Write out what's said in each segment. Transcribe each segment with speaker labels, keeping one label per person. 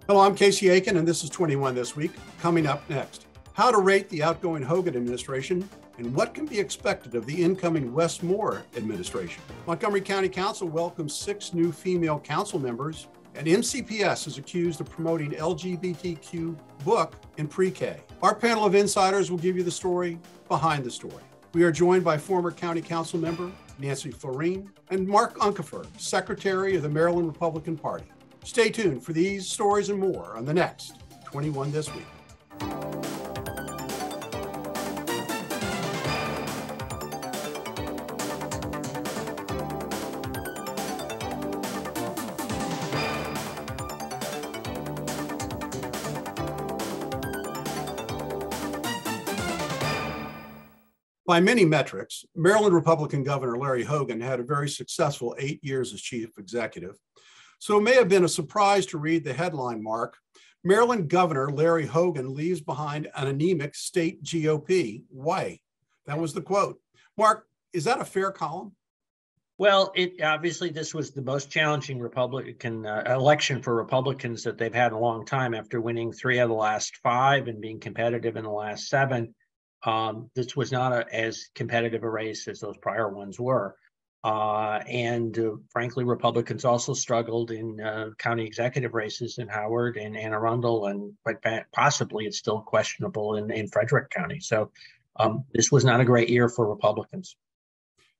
Speaker 1: Hello, I'm Casey Aiken, and this is 21 This Week. Coming up next, how to rate the outgoing Hogan administration and what can be expected of the incoming Wes Moore administration. Montgomery County Council welcomes 6 new female council members, and MCPS is accused of promoting LGBTQ book in pre-K. Our panel of insiders will give you the story behind the story. We are joined by former County Council member Nancy Floreen and Mark Uncapher, Secretary of the Maryland Republican Party. Stay tuned for these stories and more on the next 21 This Week. By many metrics, Maryland Republican Governor Larry Hogan had a very successful 8 years as chief executive. So it may have been a surprise to read the headline, Mark. Maryland Governor Larry Hogan leaves behind an anemic state GOP. Why? That was the quote. Mark, is that a fair column?
Speaker 2: Well, obviously this was the most challenging Republican election for Republicans that they've had in a long time after winning 3 of the last 5 and being competitive in the last 7. This was not as competitive a race as those prior ones were. Frankly, Republicans also struggled in county executive races in Howard and Anne Arundel, and quite possibly it's still questionable in Frederick County. So this was not a great year for Republicans.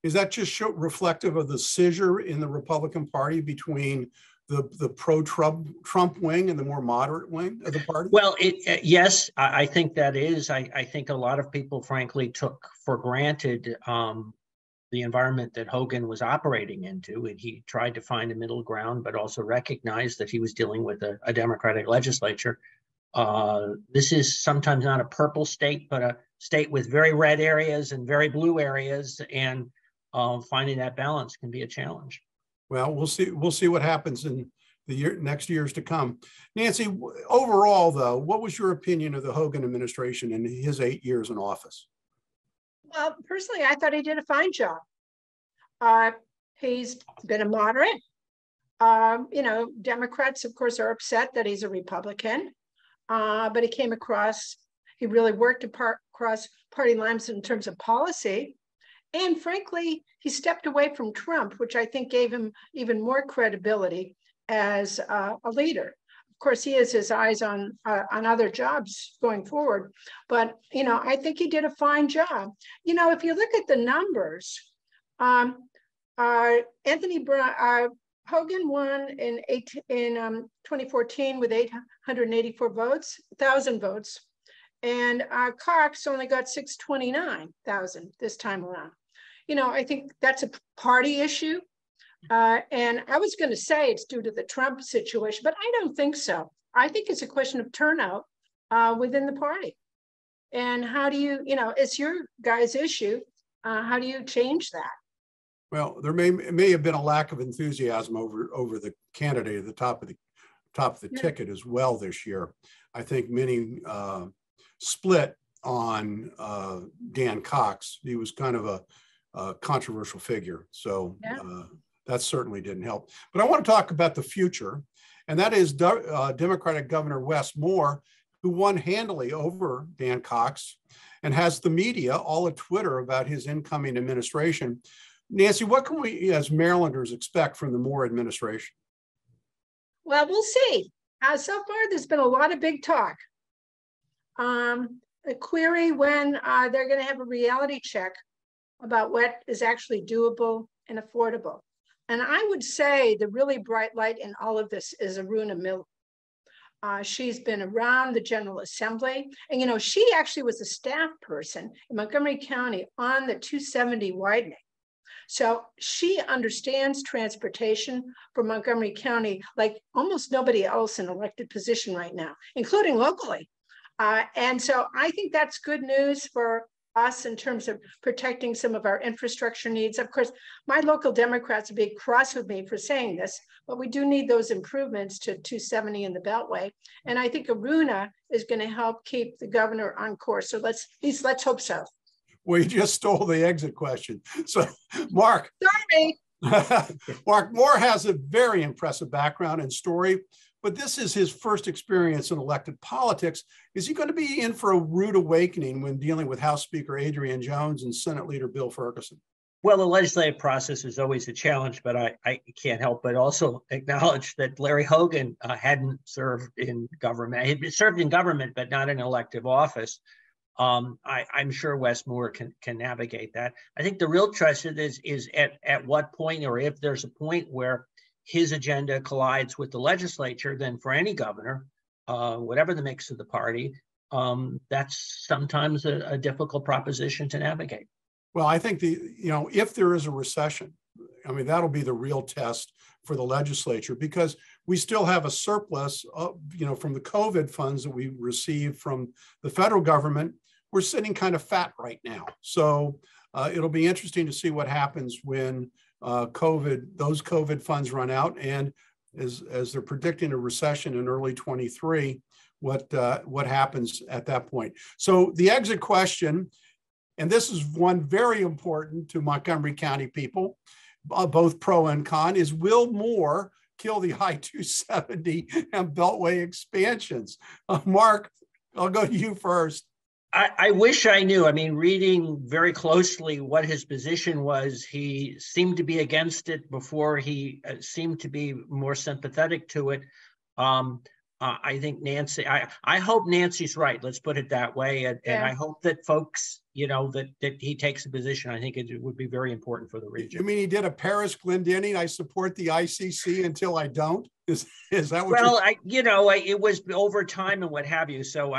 Speaker 1: Is that just reflective of the scissor in the Republican Party between the pro-Trump wing and the more moderate wing of the party?
Speaker 2: Well, yes, I think that is. I think a lot of people, frankly, took for granted the environment that Hogan was operating into, and he tried to find a middle ground, but also recognized that he was dealing with a Democratic legislature. This is sometimes not a purple state, but a state with very red areas and very blue areas, and finding that balance can be a challenge.
Speaker 1: Well, we'll see what happens in the next years to come. Nancy, overall, though, what was your opinion of the Hogan administration in his 8 years in office?
Speaker 3: Well, personally, I thought he did a fine job. He's been a moderate. Democrats, of course, are upset that he's a Republican, but he really worked across party lines in terms of policy. And frankly, he stepped away from Trump, which I think gave him even more credibility as a leader. Of course, he has his eyes on other jobs going forward, but I think he did a fine job. If you look at the numbers, Hogan won in 2014 with 884,000 votes, and Cox only got 629,000 this time around. I think that's a party issue. And I was going to say it's due to the Trump situation, but I don't think so. I think it's a question of turnout within the party. And how do you, it's your guys' issue. How do you change that?
Speaker 1: Well, there may have been a lack of enthusiasm over the candidate at the top of the ticket as well this year. I think many split on Dan Cox. He was kind of a controversial figure. So that certainly didn't help. But I want to talk about the future, and that is Democratic Governor Wes Moore, who won handily over Dan Cox and has the media all at Twitter about his incoming administration. Nancy, what can we as Marylanders expect from the Moore administration?
Speaker 3: Well, we'll see. So far, there's been a lot of big talk. A query when they're going to have a reality check about what is actually doable and affordable. And I would say the really bright light in all of this is Aruna Miller. She's been around the General Assembly, and she actually was a staff person in Montgomery County on the 270 widening. So she understands transportation for Montgomery County like almost nobody else in elected position right now, including locally. And so I think that's good news for us in terms of protecting some of our infrastructure needs. Of course, my local Democrats will be cross with me for saying this, but we do need those improvements to 270 in the Beltway. And I think Aruna is going to help keep the governor on course. So let's hope so.
Speaker 1: Well, you just stole the exit question. So, Mark,
Speaker 3: sorry.
Speaker 1: Mark Moore has a very impressive background and story, but this is his first experience in elected politics. Is he going to be in for a rude awakening when dealing with House Speaker Adrian Jones and Senate Leader Bill Ferguson?
Speaker 2: Well, the legislative process is always a challenge, but I can't help but also acknowledge that Larry Hogan hadn't served in government. He'd served in government, but not in elective office. I'm sure Wes Moore can navigate that. I think the real test is at what point, or if there's a point where his agenda collides with the legislature, then for any governor, whatever the mix of the party, that's sometimes a difficult proposition to navigate.
Speaker 1: Well, I think if there is a recession, I mean, that'll be the real test for the legislature, because we still have a surplus of, from the COVID funds that we received from the federal government. We're sitting kind of fat right now. So it'll be interesting to see what happens when those COVID funds run out. And as they're predicting a recession in early 23, what happens at that point. So the exit question, and this is one very important to Montgomery County people, both pro and con, is will Moore kill the I-270 and Beltway expansions? Mark, I'll go to you first.
Speaker 2: I wish I knew. I mean, reading very closely what his position was, he seemed to be against it before he seemed to be more sympathetic to it. I think Nancy, I hope Nancy's right. Let's put it that way. And I hope that folks, that he takes a position. I think it would be very important for the region. You
Speaker 1: mean he did a Paris Glendenning? I support the ICC until I don't. Is that what?
Speaker 2: Well, it was over time and what have you. So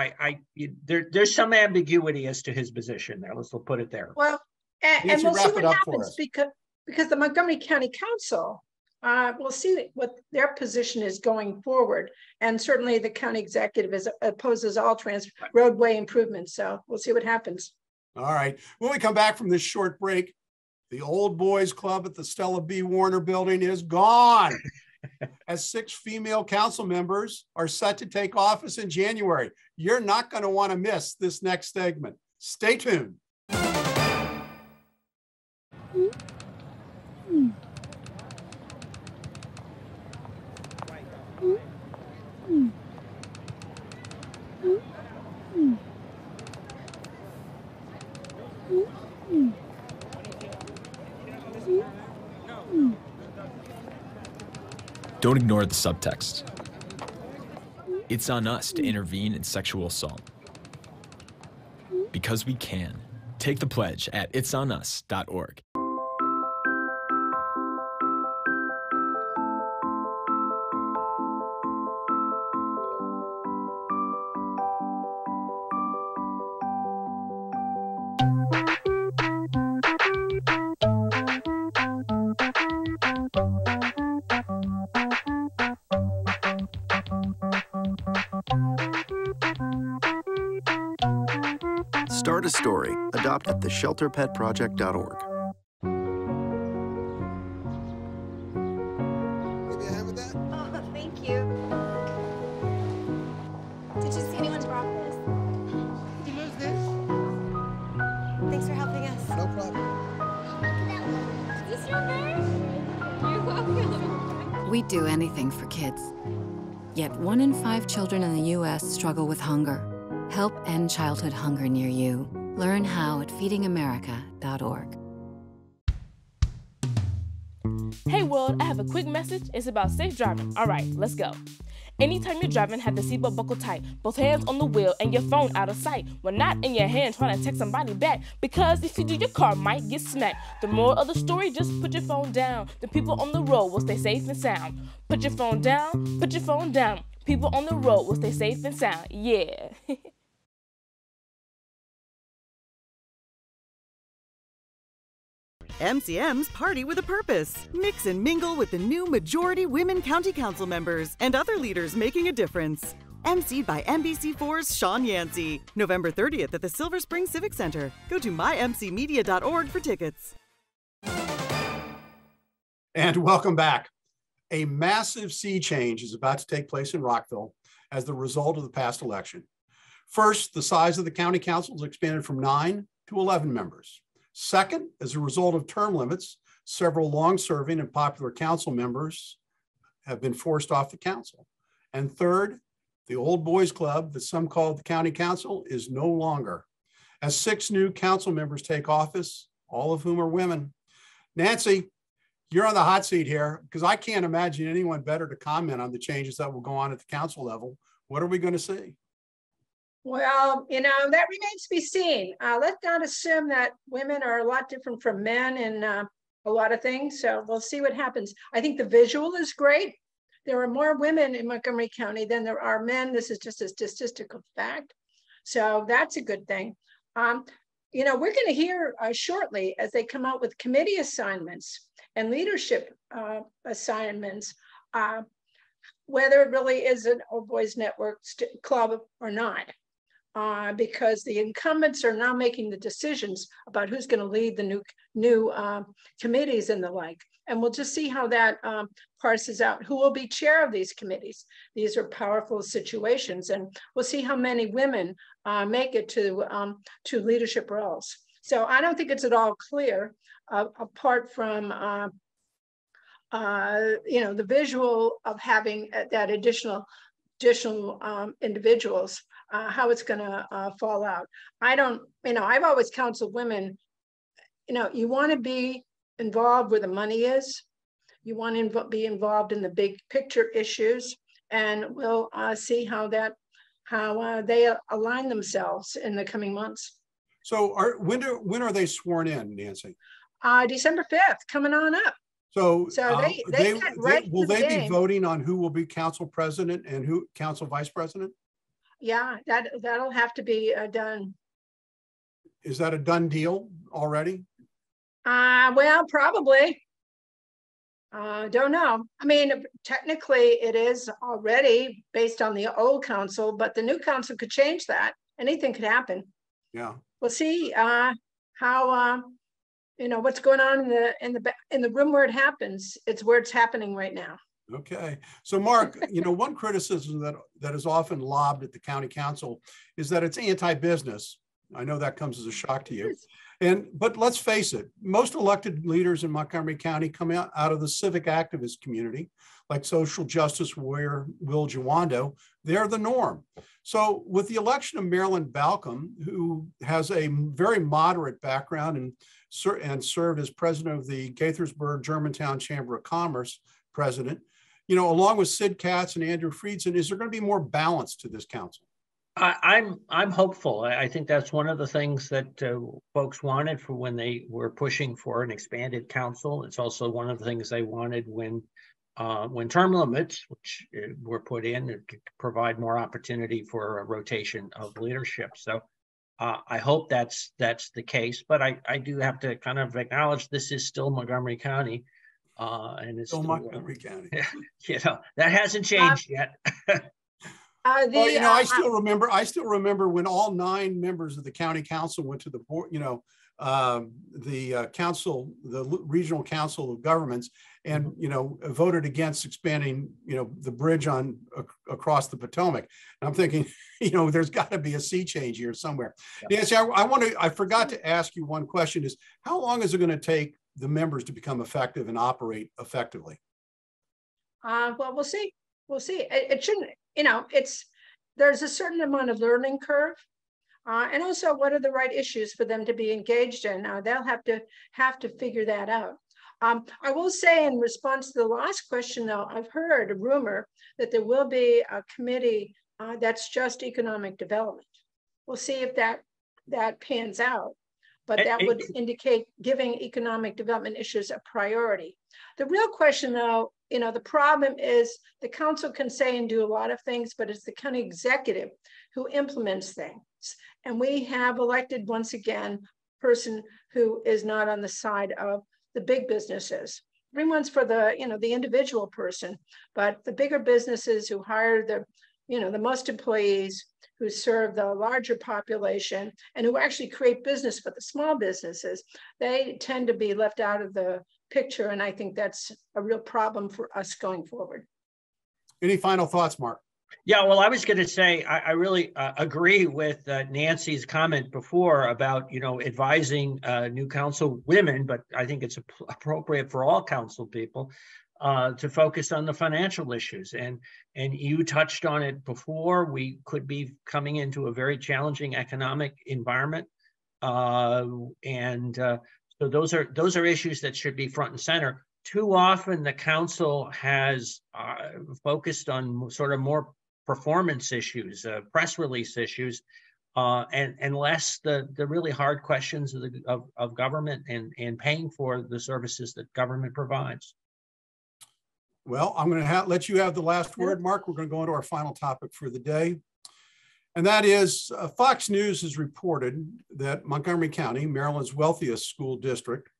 Speaker 2: there's some ambiguity as to his position there. Let's put it there.
Speaker 3: Well, and we'll see what happens because the Montgomery County Council. We'll see what their position is going forward. And certainly the county executive opposes all roadway improvements. So we'll see what happens.
Speaker 1: All right. When we come back from this short break, the old boys club at the Stella B. Warner building is gone as 6 female council members are set to take office in January. You're not going to want to miss this next segment. Stay tuned.
Speaker 4: Don't ignore the subtext. It's on us to intervene in sexual assault. Because we can. Take the pledge at itsonus.org.
Speaker 5: Start a story. Adopt at theshelterpetproject.org.
Speaker 6: Give me a hand with that?
Speaker 7: Oh, thank you. Did you see anyone drop this?
Speaker 6: Did you lose this?
Speaker 7: Thanks for helping us.
Speaker 6: No problem.
Speaker 7: Is this your bird? You're welcome.
Speaker 8: We'd do anything for kids. Yet 1 in 5 children in the U.S. struggle with hunger. Help end childhood hunger near you. Learn how at feedingamerica.org.
Speaker 9: Hey world, I have a quick message. It's about safe driving. All right, let's go. Anytime you're driving, have the seatbelt buckled tight. Both hands on the wheel and your phone out of sight. When not in your hand trying to text somebody back. Because if you do, your car might get smacked. The moral of the story, just put your phone down. The people on the road will stay safe and sound. Put your phone down, put your phone down. People on the road will stay safe and sound. Yeah.
Speaker 10: MCM's Party with a Purpose. Mix and mingle with the new majority women county council members and other leaders making a difference. emceed by NBC4's Sean Yancey. November 30th at the Silver Spring Civic Center. Go to mymcmedia.org for tickets.
Speaker 1: And welcome back. A massive sea change is about to take place in Rockville as the result of the past election. First, the size of the county council has expanded from 9 to 11 members. Second, as a result of term limits, Several long-serving and popular council members have been forced off the council. And third, the old boys club that some call the county council is no longer. As 6 new council members take office, all of whom are women. Nancy, you're on the hot seat here because I can't imagine anyone better to comment on the changes that will go on at the council level. What are we going to see?
Speaker 3: Well, you know, that remains to be seen. Let's not assume that women are a lot different from men in a lot of things. So we'll see what happens. I think the visual is great. There are more women in Montgomery County than there are men. This is just a statistical fact. So that's a good thing. You know, we're going to hear shortly as they come out with committee assignments and leadership assignments, whether it really is an old boys network club or not. Because the incumbents are now making the decisions about who's going to lead the new committees and the like. And we'll just see how that parses out. Who will be chair of these committees? These are powerful situations, and we'll see how many women make it to leadership roles. So I don't think it's at all clear, apart from you know, the visual of having that additional individuals. How it's going to fall out. I don't, you know, I've always counseled women, you know, you want to be involved where the money is. You want to be involved in the big picture issues, and we'll see how they align themselves in the coming months.
Speaker 1: So when are they sworn in, Nancy?
Speaker 3: December 5th, coming on up.
Speaker 1: So
Speaker 3: will
Speaker 1: they be voting on who will be council president and who council vice president?
Speaker 3: Yeah, that'll have to be done.
Speaker 1: Is that a done deal already?
Speaker 3: Well, probably. Don't know. I mean, technically it is already based on the old council, but the new council could change that. Anything could happen.
Speaker 1: Yeah.
Speaker 3: We'll see how you know what's going on in the room where it happens. It's where it's happening right now.
Speaker 1: Okay. So Mark, you know, one criticism that is often lobbed at the county council is that it's anti-business. I know that comes as a shock to you. But let's face it, most elected leaders in Montgomery County come out of the civic activist community, like social justice warrior Will Jawando. They're the norm. So with the election of Marilyn Balcombe, who has a very moderate background and served as president of the Gaithersburg Germantown Chamber of Commerce, president, you know, along with Sid Katz and Andrew Friedson, is there going to be more balance to this council?
Speaker 2: I'm hopeful. I think that's one of the things that folks wanted for when they were pushing for an expanded council. It's also one of the things they wanted when term limits, which were put in, to provide more opportunity for a rotation of leadership. So I hope that's the case. But I do have to kind of acknowledge this is still Montgomery County. And it's still
Speaker 1: Montgomery County.
Speaker 2: You know, that hasn't changed yet.
Speaker 1: Well, you know, I still remember when all 9 members of the county council went to the board, you know, the regional council of governments, and, you know, voted against expanding, you know, the bridge across the Potomac. And I'm thinking, you know, there's got to be a sea change here somewhere. Yeah. Nancy, I forgot to ask you one question: is how long is it going to take the members to become effective and operate effectively?
Speaker 3: Well, we'll see. We'll see. It shouldn't, you know, there's a certain amount of learning curve. And also, what are the right issues for them to be engaged in? They'll have to figure that out. I will say, in response to the last question, though, I've heard a rumor that there will be a committee that's just economic development. We'll see if that pans out. But that would indicate giving economic development issues a priority. The real question, though, you know, the problem is the council can say and do a lot of things, but it's the county executive who implements things. And we have elected, once again, a person who is not on the side of the big businesses. Everyone's for the, you know, the individual person, but the bigger businesses who hire the, you know, the most employees, who serve the larger population, and who actually create business for the small businesses, they tend to be left out of the picture. And I think that's a real problem for us going forward.
Speaker 1: Any final thoughts, Mark?
Speaker 2: Yeah, well, I was going to say, I really agree with Nancy's comment before about, advising new council women, but I think it's appropriate for all council people to focus on the financial issues. And you touched on it before. We could be coming into a very challenging economic environment. So those are issues that should be front and center. Too often the council has focused on sort of more performance issues, press release issues, and less the really hard questions of government and paying for the services that government provides.
Speaker 1: Well, I'm going to let you have the last word, Mark. We're going to go into our final topic for the day. And that is Fox News has reported that Montgomery County, Maryland's wealthiest school district,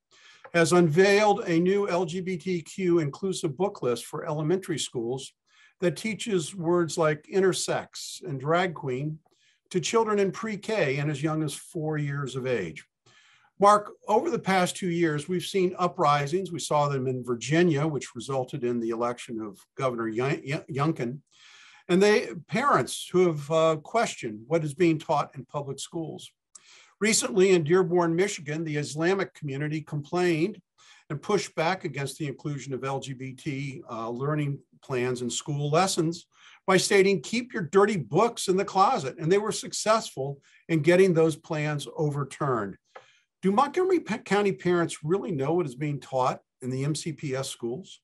Speaker 1: has unveiled a new LGBTQ-inclusive book list for elementary schools that teaches words like intersex and drag queen to children in pre-K and as young as 4 years of age. Mark, over the past 2 years, we've seen uprisings. We saw them in Virginia, which resulted in the election of Governor Youngkin, and parents who have questioned what is being taught in public schools. Recently in Dearborn, Michigan, the Islamic community complained and pushed back against the inclusion of LGBT learning plans in school lessons by stating, keep your dirty books in the closet. And they were successful in getting those plans overturned. Do Montgomery County parents really know what is being taught in the MCPS schools?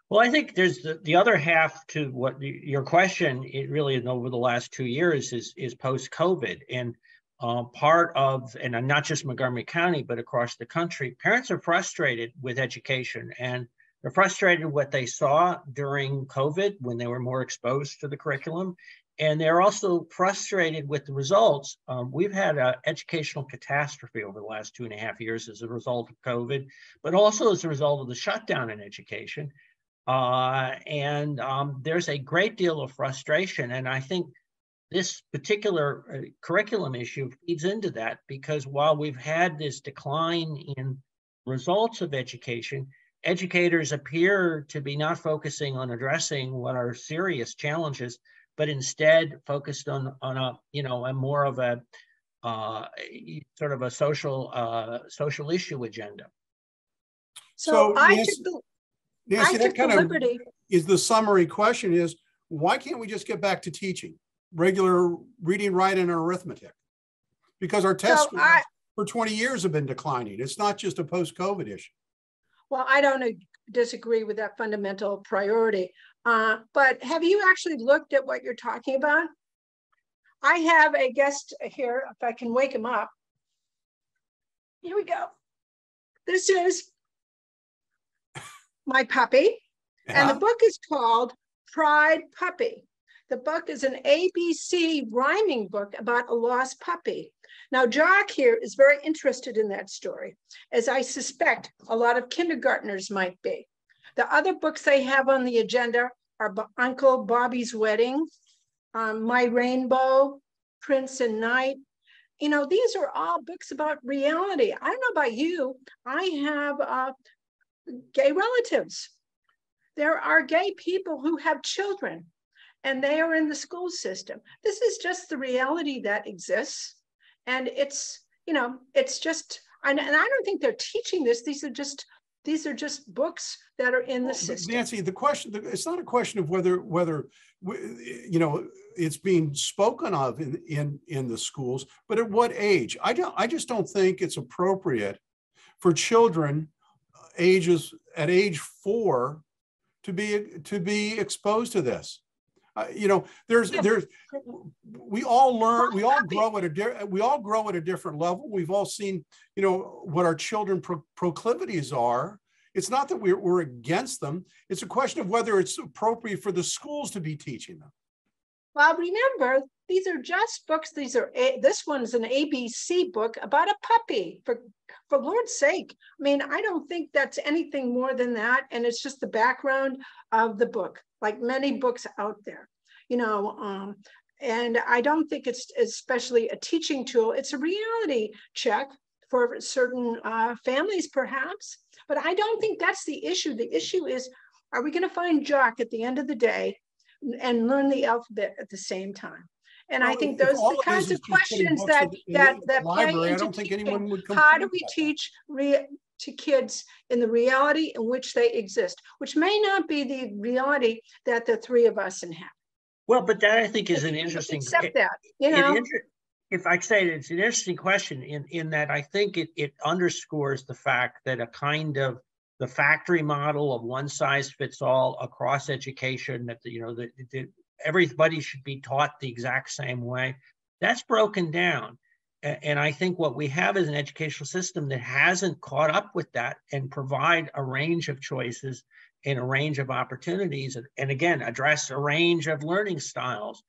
Speaker 2: Well, I think there's the other half to what your question, it really over the last 2 years is post-COVID. And part of, and not just Montgomery County, but across the country, parents are frustrated with education, and they're frustrated with what they saw during COVID when they were more exposed to the curriculum. And they're also frustrated with the results. We've had an educational catastrophe over the last 2.5 years as a result of COVID, but also as a result of the shutdown in education. There's a great deal of frustration. And I think this particular curriculum issue feeds into that, because while we've had this decline in results of education, educators appear to be not focusing on addressing what are serious challenges, but instead focused on a more of a sort of a social issue agenda.
Speaker 3: So
Speaker 1: Nancy, that kind of is the summary question is, why can't we just get back to teaching regular reading, writing, and arithmetic? Because our test scores for 20 years have been declining. It's not just a post-COVID issue.
Speaker 3: Well, I don't disagree with that fundamental priority. But have you actually looked at what you're talking about? I have a guest here, if I can wake him up. Here we go. This is my puppy. Yeah. And the book is called Pride Puppy. The book is an ABC rhyming book about a lost puppy. Now, Jock here is very interested in that story, as I suspect a lot of kindergartners might be. The other books I have on the agenda are Uncle Bobby's Wedding, My Rainbow, Prince and Night. You know, these are all books about reality. I don't know about you. I have gay relatives. There are gay people who have children, and they are in the school system. This is just the reality that exists. And it's, it's just, and I don't think they're teaching this. These are just books that are in the system.
Speaker 1: Nancy, the question, it's not a question of whether it's being spoken of in the schools, but at what age? I just don't think it's appropriate for children at age 4 to be exposed to this. We all grow at a different level. We've all seen, what our children proclivities are. It's not that we're against them. It's a question of whether it's appropriate for the schools to be teaching them.
Speaker 3: Well, remember, these are just books. This one's an ABC book about a puppy, for Lord's sake. I mean, I don't think that's anything more than that. And it's just the background of the book, like many books out there, and I don't think it's especially a teaching tool. It's a reality check for certain families, perhaps, but I don't think that's the issue. The issue is, are we going to find Jock at the end of the day and learn the alphabet at the same time. And
Speaker 1: Well,
Speaker 3: I think
Speaker 1: if
Speaker 3: those are
Speaker 1: all
Speaker 3: the
Speaker 1: it is
Speaker 3: kinds of
Speaker 1: just putting
Speaker 3: questions
Speaker 1: books
Speaker 3: that
Speaker 1: in the
Speaker 3: play
Speaker 1: library, I
Speaker 3: into
Speaker 1: don't think
Speaker 3: teaching.
Speaker 1: anyone would
Speaker 3: How
Speaker 1: complain
Speaker 3: do we
Speaker 1: about
Speaker 3: teach to kids in the reality in which they exist, which may not be the reality that the three of us inhabit.
Speaker 2: Well, but that I think is an interesting.
Speaker 3: Accept that, you know.
Speaker 2: If I say it, it's an interesting question in that I think it underscores the fact that a kind of the factory model of one size fits all across education, that everybody should be taught the exact same way, that's broken down. And I think what we have is an educational system that hasn't caught up with that and provide a range of choices and a range of opportunities, and again, address a range of learning styles.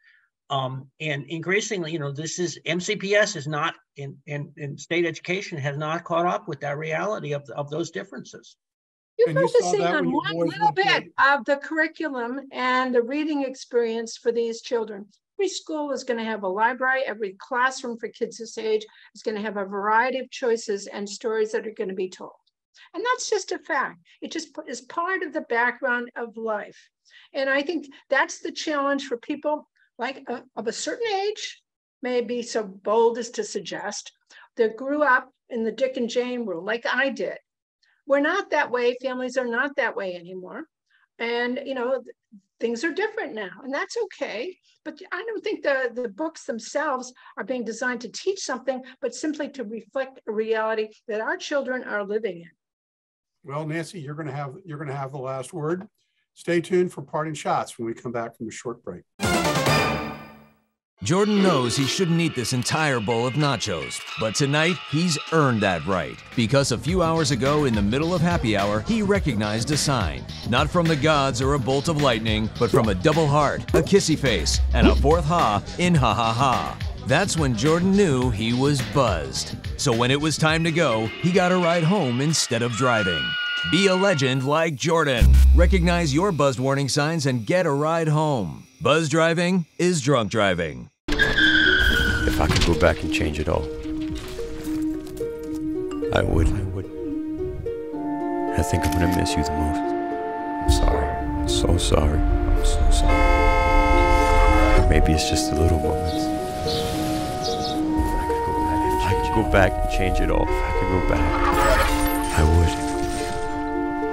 Speaker 2: And increasingly, this is MCPS is not in state education has not caught up with that reality of those differences.
Speaker 3: You're focusing on one little bit of the curriculum and the reading experience for these children. Every school is going to have a library. Every classroom for kids this age is going to have a variety of choices and stories that are going to be told. And that's just a fact. It just is part of the background of life. And I think that's the challenge for people like of a certain age, may be so bold as to suggest, that grew up in the Dick and Jane world, like I did. We're not that way. Families are not that way anymore. And, things are different now, and that's okay. But I don't think the books themselves are being designed to teach something, but simply to reflect a reality that our children are living in.
Speaker 1: Well, Nancy, you're going to have the last word. Stay tuned for parting shots when we come back from a short break.
Speaker 11: Jordan knows he shouldn't eat this entire bowl of nachos, but tonight he's earned that right. Because a few hours ago in the middle of happy hour, he recognized a sign. Not from the gods or a bolt of lightning, but from a double heart, a kissy face, and a fourth ha in ha ha ha. That's when Jordan knew he was buzzed. So when it was time to go, he got a ride home instead of driving. Be a legend like Jordan. Recognize your buzzed warning signs and get a ride home. Buzz driving is drunk driving.
Speaker 12: If I could go back and change it all, I would. I think I'm gonna miss you the most. I'm sorry. I'm so sorry. I'm so sorry. Maybe it's just the little moments. If I could go back and change it all, if I could go back, I would.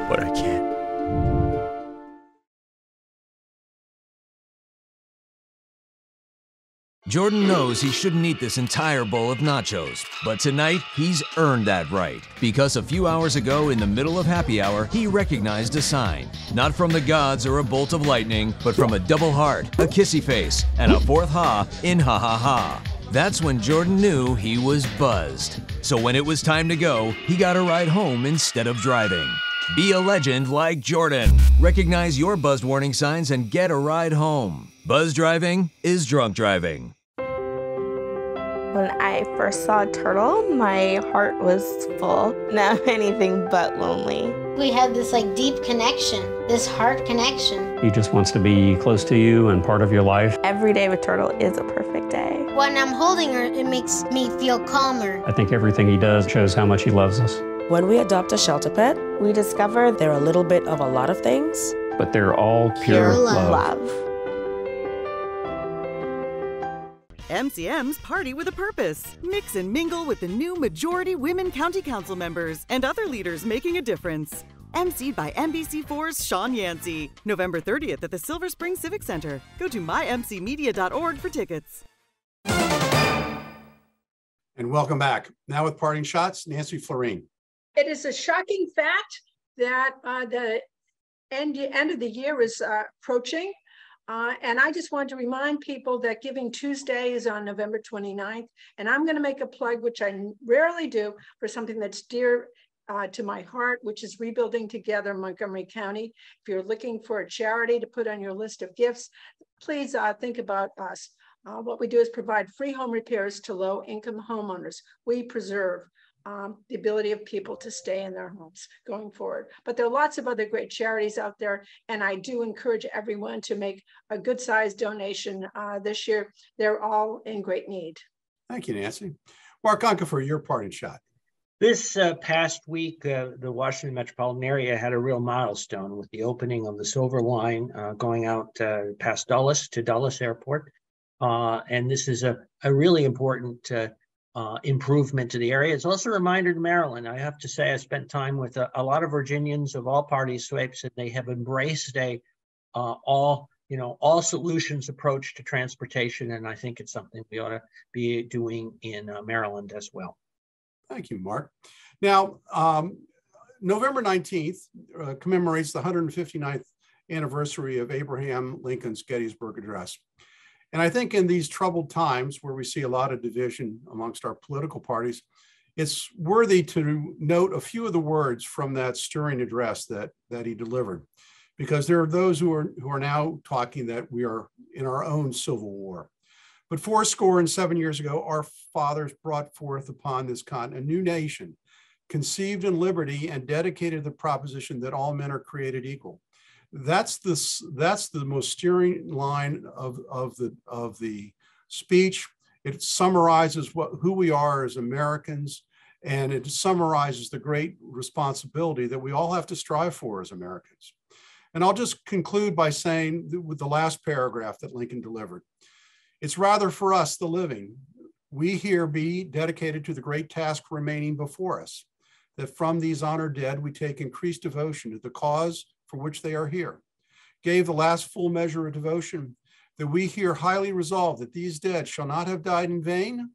Speaker 12: But I can't.
Speaker 11: Jordan knows he shouldn't eat this entire bowl of nachos, but tonight he's earned that right. Because a few hours ago in the middle of happy hour, he recognized a sign. Not from the gods or a bolt of lightning, but from a double heart, a kissy face, and a fourth ha in ha ha ha. That's when Jordan knew he was buzzed. So when it was time to go, he got a ride home instead of driving. Be a legend like Jordan. Recognize your buzzed warning signs and get a ride home. Buzz driving is drunk driving.
Speaker 13: When I first saw a turtle, my heart was full. Now I'm anything but lonely.
Speaker 14: We have this deep connection, this heart connection.
Speaker 15: He just wants to be close to you and part of your life.
Speaker 13: Every day with Turtle is a perfect day.
Speaker 14: When I'm holding her, it makes me feel calmer.
Speaker 15: I think everything he does shows how much he loves us.
Speaker 16: When we adopt a shelter pet, we discover they're a little bit of a lot of things.
Speaker 15: But they're all pure love.
Speaker 10: MCM's Party with a Purpose. Mix and mingle with the new majority women county council members and other leaders making a difference. MC'd by NBC4's Sean Yancey. November 30th at the Silver Spring Civic Center. Go to mymcmedia.org for tickets.
Speaker 1: And welcome back. Now with parting shots, Nancy Floreen.
Speaker 3: It is a shocking fact that the end of the year is approaching. And I just want to remind people that Giving Tuesday is on November 29th. And I'm going to make a plug, which I rarely do, for something that's dear to my heart, which is Rebuilding Together Montgomery County. If you're looking for a charity to put on your list of gifts, please think about us. What we do is provide free home repairs to low-income homeowners. We preserve the ability of people to stay in their homes going forward. But there are lots of other great charities out there, and I do encourage everyone to make a good-sized donation this year. They're all in great need.
Speaker 1: Thank you, Nancy. Mark Uncapher, your parting shot.
Speaker 2: This past week, the Washington metropolitan area had a real milestone with the opening of the Silver Line going out past Dulles to Dulles Airport. And this is a really important improvement to the area. It's also a reminder to Maryland. I have to say, I spent time with a lot of Virginians of all party swipes, and they have embraced a all solutions approach to transportation. And I think it's something we ought to be doing in Maryland as well.
Speaker 1: Thank you, Mark. Now, November 19th commemorates the 159th anniversary of Abraham Lincoln's Gettysburg Address. And I think in these troubled times where we see a lot of division amongst our political parties, it's worthy to note a few of the words from that stirring address that he delivered, because there are those who are now talking that we are in our own civil war. But 77 years ago, our fathers brought forth upon this continent a new nation, conceived in liberty and dedicated to the proposition that all men are created equal. That's the most steering line of the speech. It summarizes who we are as Americans, and it summarizes the great responsibility that we all have to strive for as Americans. And I'll just conclude by saying with the last paragraph that Lincoln delivered. It's rather for us, the living, we here be dedicated to the great task remaining before us, that from these honored dead we take increased devotion to the cause for which they are here. Gave the last full measure of devotion, that we here highly resolve that these dead shall not have died in vain,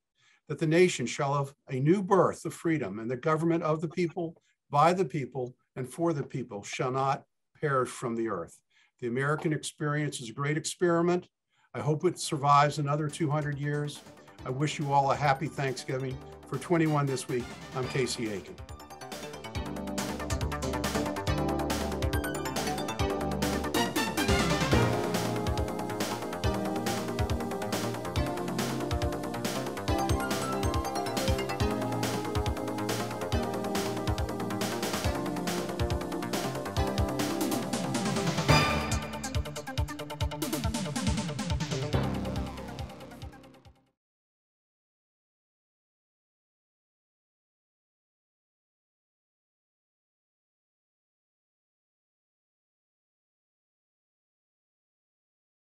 Speaker 1: that the nation shall have a new birth of freedom, and the government of the people, by the people, and for the people shall not perish from the earth. The American experience is a great experiment. I hope it survives another 200 years. I wish you all a happy Thanksgiving. For 21 this week, I'm Casey Aiken.